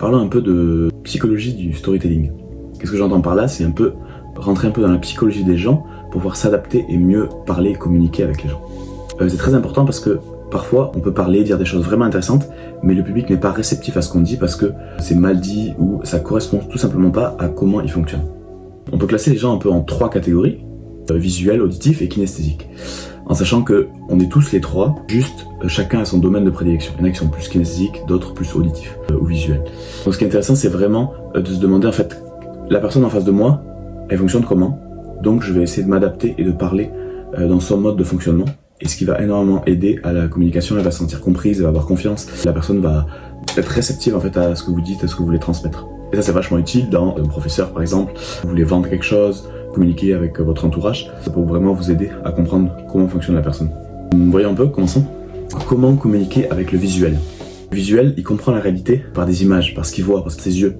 Parlons un peu de psychologie du storytelling. Qu'est-ce que j'entends par là? C'est un peu rentrer un peu dans la psychologie des gens pour pouvoir s'adapter et mieux parler et communiquer avec les gens. C'est très important parce que parfois on peut parler, dire des choses vraiment intéressantes, mais le public n'est pas réceptif à ce qu'on dit parce que c'est mal dit ou ça correspond tout simplement pas à comment il fonctionne. On peut classer les gens un peu en 3 catégories, visuel, auditif et kinesthésique. En sachant que on est tous les 3, juste chacun a son domaine de prédilection. Il y en a qui sont plus kinesthésiques, d'autres plus auditifs ou visuels. Donc ce qui est intéressant, c'est vraiment de se demander en fait, la personne en face de moi, elle fonctionne comment? Donc je vais essayer de m'adapter et de parler dans son mode de fonctionnement. Et ce qui va énormément aider à la communication, elle va se sentir comprise, elle va avoir confiance. La personne va être réceptive en fait à ce que vous dites, à ce que vous voulez transmettre. Et ça c'est vachement utile dans un professeur par exemple, vous voulez vendre quelque chose, communiquer avec votre entourage, ça peut vraiment vous aider à comprendre comment fonctionne la personne. Voyons un peu, commençons. Comment communiquer avec le visuel? Le visuel, il comprend la réalité par des images, par ce qu'il voit, par ses yeux.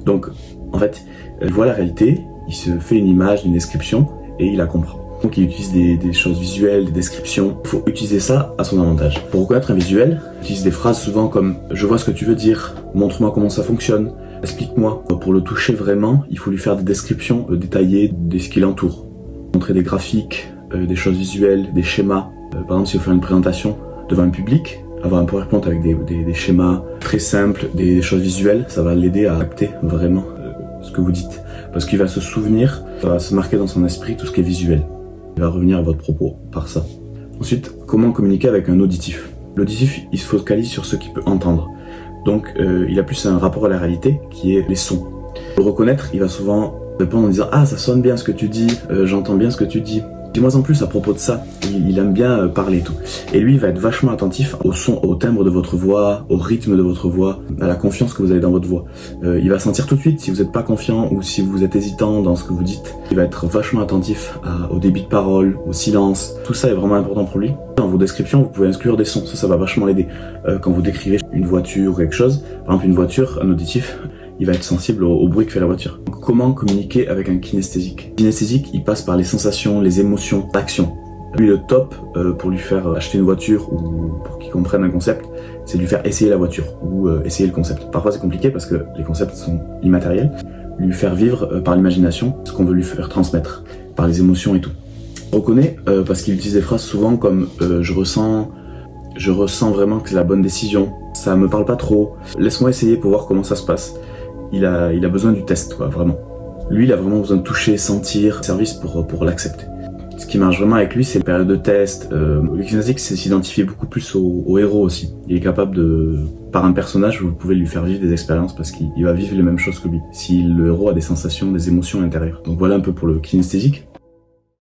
Donc en fait, il voit la réalité, il se fait une image, une description et il la comprend. Donc il utilise des choses visuelles, des descriptions. Il faut utiliser ça à son avantage. Pour reconnaître un visuel, il utilise des phrases souvent comme « je vois ce que tu veux dire »,« montre-moi comment ça fonctionne »,« explique-moi ». Pour le toucher vraiment, il faut lui faire des descriptions détaillées de ce qui l'entoure. Montrer des graphiques, des choses visuelles, des schémas. Par exemple, si vous faites une présentation devant un public, avoir un PowerPoint avec des schémas très simples, des choses visuelles, ça va l'aider à capter vraiment ce que vous dites. Parce qu'il va se souvenir, ça va se marquer dans son esprit tout ce qui est visuel. Il va revenir à votre propos par ça. Ensuite, comment communiquer avec un auditif? L'auditif, il se focalise sur ce qu'il peut entendre. Donc, il a plus un rapport à la réalité qui est les sons. Pour le reconnaître, il va souvent répondre en disant « Ah, ça sonne bien ce que tu dis, j'entends bien ce que tu dis. Dis-moi en plus à propos de ça. » Il aime bien parler et tout. Et lui, il va être vachement attentif au son, au timbre de votre voix, au rythme de votre voix, à la confiance que vous avez dans votre voix. Il va sentir tout de suite si vous n'êtes pas confiant ou si vous êtes hésitant dans ce que vous dites. Il va être vachement attentif au débit de parole, au silence. Tout ça est vraiment important pour lui. Dans vos descriptions, vous pouvez inclure des sons. Ça va vachement l'aider. Quand vous décrivez une voiture ou quelque chose, par exemple une voiture, un auditif, il va être sensible au bruit que fait la voiture. Donc, comment communiquer avec un kinesthésique? Le kinesthésique, il passe par les sensations, les émotions, l'action. Lui, le top pour lui faire acheter une voiture ou pour qu'il comprenne un concept, c'est de lui faire essayer la voiture ou essayer le concept. Parfois, c'est compliqué parce que les concepts sont immatériels. Lui faire vivre par l'imagination ce qu'on veut lui faire transmettre, par les émotions et tout. On reconnaît parce qu'il utilise des phrases souvent comme je ressens vraiment que c'est la bonne décision, ça me parle pas trop, laisse-moi essayer pour voir comment ça se passe. Il a besoin du test, quoi, vraiment. Lui, il a vraiment besoin de toucher, sentir, service pour l'accepter. Ce qui marche vraiment avec lui, c'est les périodes de test. Le kinesthésique, c'est s'identifier beaucoup plus au héros aussi. Il est capable par un personnage, vous pouvez lui faire vivre des expériences parce qu'il va vivre les mêmes choses que lui. Si le héros a des sensations, des émotions intérieures. Donc voilà un peu pour le kinesthésique.